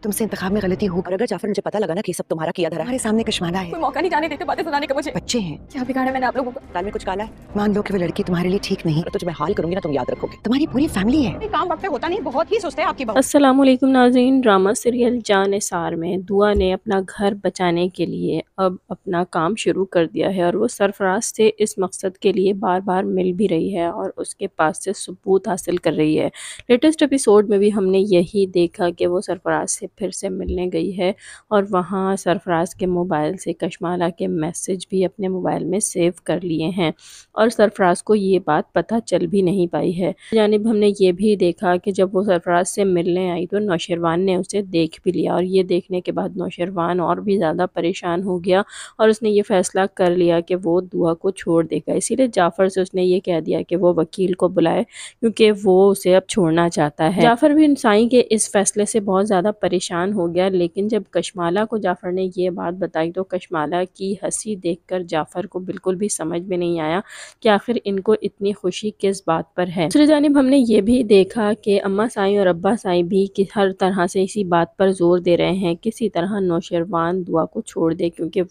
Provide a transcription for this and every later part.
तुमसे इंतखाब में गलती हो, और अगर जाफर मुझे पता लगा ना कि सब तुम्हारा किया धरा, हमारे सामने कश्माला है, कोई मौका नहीं जाने देते बातें सुनाने का। मुझे बच्चे हैं, क्या बिगाड़ा मैंने आप लोगों को? दाल में कुछ काला है। मान लो कि वो लड़की तुम्हारे लिए ठीक नहीं, और तुझे मैं हाल करूंगी ना, तुम याद रखोगे। तुम्हारी पूरी फैमिली है, काम वक्त पे होता नहीं, बहुत ही सुस्त है आपकी बहू। अस्सलाम वालेकुम नाज़रीन, ड्रामा सीरियल जान-ए-सार में दुआ ने अपना घर बचाने के लिए अब अपना काम शुरू कर दिया है और वो सरफराज से इस मकसद के लिए बार बार मिल भी रही है और उसके पास से सबूत हासिल कर रही है। लेटेस्ट एपिसोड में भी हमने यही देखा कि वो सरफराज से फिर से मिलने गई है और वहाँ सरफराज के मोबाइल से कशमाला के मैसेज भी अपने मोबाइल में सेव कर लिए हैं और सरफराज को ये बात पता चल भी नहीं पाई है। जानिब हमने ये भी देखा कि जब वो सरफराज से मिलने आई तो नौशरवान ने उसे देख भी लिया और ये देखने के बाद नौशरवान और भी ज़्यादा परेशान हो गया और उसने ये फ़ैसला कर लिया कि वो दुआ को छोड़ देगा। इसीलिए जाफ़र से उसने ये कह दिया कि वो वकील को बुलाए क्योंकि वो उसे अब छोड़ना चाहता है। जाफ़र भी साईं के इस फैसले से बहुत ज़्यादा परेशान हो गया, लेकिन जब कशमाला को जाफ़र ने ये बात बताई तो कशमाला की हंसी देखकर जाफ़र को बिल्कुल भी समझ में नहीं आया कि आखिर इनको इतनी खुशी किस बात पर है। दूसरी जानिब हमने ये भी देखा कि अम्मा साईं और अब्बा साईं भी कि हर तरह से इसी बात पर जोर दे रहे हैं किसी तरह नौशरवान दुआ को छोड़ दे क्योंकि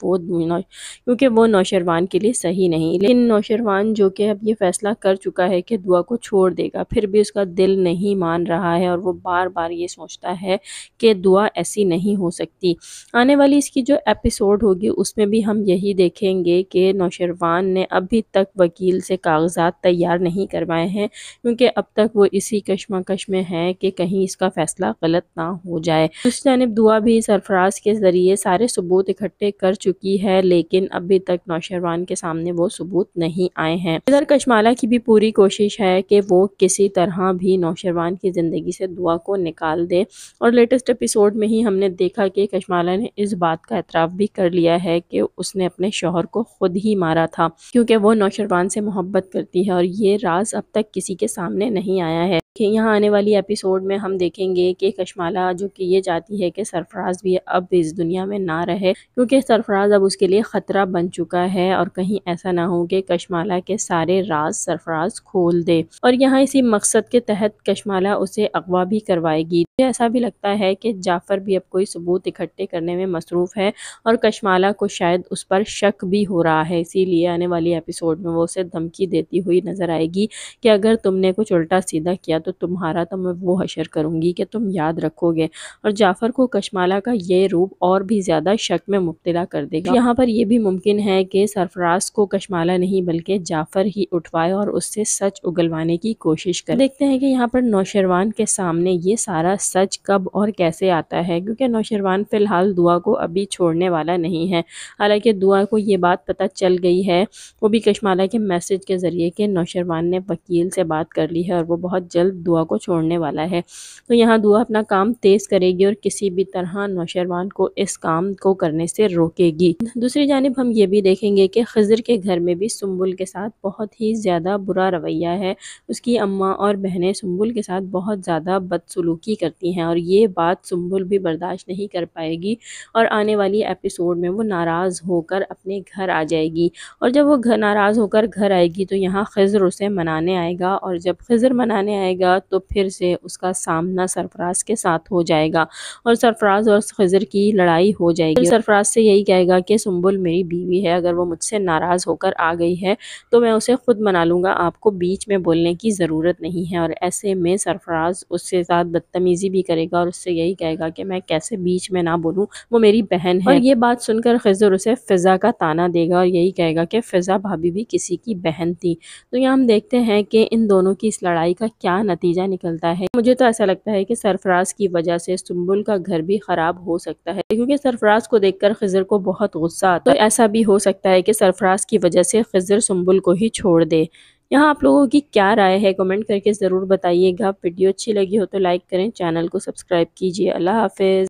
वो नौशरवान के लिए सही नहीं। लेकिन नौशरवान जो कि अब ये फैसला कर चुका है कि दुआ को छोड़ देगा, फिर भी उसका दिल नहीं मान रहा है और वो बार बार ये सोचता है कि दुआ ऐसी नहीं हो सकती। आने वाली इसकी जो एपिसोड होगी उसमें भी हम यही देखेंगे कि नौशरवान ने अभी तक वकील से कागजात तैयार नहीं करवाए हैं क्योंकि अब तक वो इसी कश्मकश में है कि कहीं इसका फैसला गलत ना हो जाए। दूसरी जानिब दुआ भी सरफराज के ज़रिए सारे सबूत इकट्ठे कर चुकी है, लेकिन अभी तक नौशरवान के सामने वो सबूत नहीं आए हैं। इधर कशमाला की भी पूरी कोशिश है कि वो किसी तरह भी नौशरवान की ज़िंदगी से दुआ को निकाल दे और लेटेस्ट एपिसोड में ही हमने देखा कि कशमाला ने इस बात का एतराफ़ भी कर लिया है कि उसने अपने शौहर को खुद ही मारा था क्योंकि वो नौशरवान से मोहब्बत करती है और ये राज अब तक किसी के सामने नहीं आया है। कि यहाँ आने वाली एपिसोड में हम देखेंगे कि कशमाला जो कि ये चाहती है कि सरफराज भी अब इस दुनिया में ना रहे क्योंकि सरफराज अब उसके लिए ख़तरा बन चुका है और कहीं ऐसा ना हो कि कशमाला के सारे राज सरफराज खोल दे और यहाँ इसी मकसद के तहत कशमाला उसे अगवा भी करवाएगी। मुझे ऐसा भी लगता है कि जाफ़र भी अब कोई सबूत इकट्ठे करने में मसरूफ़ है और कशमाला को शायद उस पर शक भी हो रहा है, इसीलिए आने वाली एपिसोड में वो उसे धमकी देती हुई नज़र आएगी कि अगर तुमने कुछ उल्टा सीधा किया तो तुम्हारा तो मैं वो हशर करूंगी कि तुम याद रखोगे। और जाफ़र को कशमाला का ये रूप और भी ज़्यादा शक में मुब्तला कर देगा। यहाँ पर यह भी मुमकिन है कि सरफराज को कशमाला नहीं बल्कि जाफ़र ही उठवाए और उससे सच उगलवाने की कोशिश करे। देखते हैं कि यहाँ पर नौशरवान के सामने ये सारा सच कब और कैसे आता है क्योंकि नौशरवान फ़िलहाल दुआ को अभी छोड़ने वाला नहीं है। हालांकि दुआ को ये बात पता चल गई है, वो भी कशमाला के मैसेज के ज़रिए कि नौशरवान ने वकील से बात कर ली है और वो बहुत जल्द दुआ को छोड़ने वाला है। तो यहाँ दुआ अपना काम तेज़ करेगी और किसी भी तरह नौशरवान को इस काम को करने से रोकेगी। दूसरी जानिब हम ये भी देखेंगे कि खिज़र के घर में भी सुंबुल के साथ बहुत ही ज़्यादा बुरा रवैया है। उसकी अम्मा और बहनें सुंबुल के साथ बहुत ज़्यादा बदसलूकी करती हैं और ये बात सुंबुल भी बर्दाश्त नहीं कर पाएगी और आने वाली एपिसोड में वो नाराज़ होकर अपने घर आ जाएगी और जब वो नाराज़ होकर घर आएगी तो यहाँ खिज़र उसे मनाने आएगा और जब खिज़र मनाने आएगा तो फिर से उसका सामना सरफराज के साथ हो जाएगा और सरफराज और खिज़र की लड़ाई हो जाएगी। सरफराज से यही कहेगा कि सुंबुल मेरी बीवी है, अगर वो मुझसे नाराज़ होकर आ गई है तो मैं उसे खुद मना लूँगा, आपको बीच में बोलने की ज़रूरत नहीं है। और ऐसे में सरफराज उसके साथ बदतमीज़ी भी करेगा और उससे यही कहेगा कि मैं कैसे बीच में ना बोलूँ, वो मेरी बहन है। और ये बात सुनकर खिज़र उसे फ़िज़ा का ताना देगा और यही कहेगा कि फ़िज़ा भाभी भी किसी की बहन थी। तो यहाँ हम देखते हैं कि इन दोनों की इस लड़ाई का क्या नतीजा निकलता है। मुझे तो ऐसा लगता है कि सरफराज की वजह से सुंबुल का घर भी खराब हो सकता है क्योंकि सरफराज को देखकर खिज़र को बहुत गुस्सा आता है। तो ऐसा भी हो सकता है कि सरफराज की वजह से खिज़र सुंबुल को ही छोड़ दे। यहाँ आप लोगों की क्या राय है कमेंट करके ज़रूर बताइएगा। वीडियो अच्छी लगी हो तो लाइक करें, चैनल को सब्सक्राइब कीजिए। अल्लाह हाफिज़।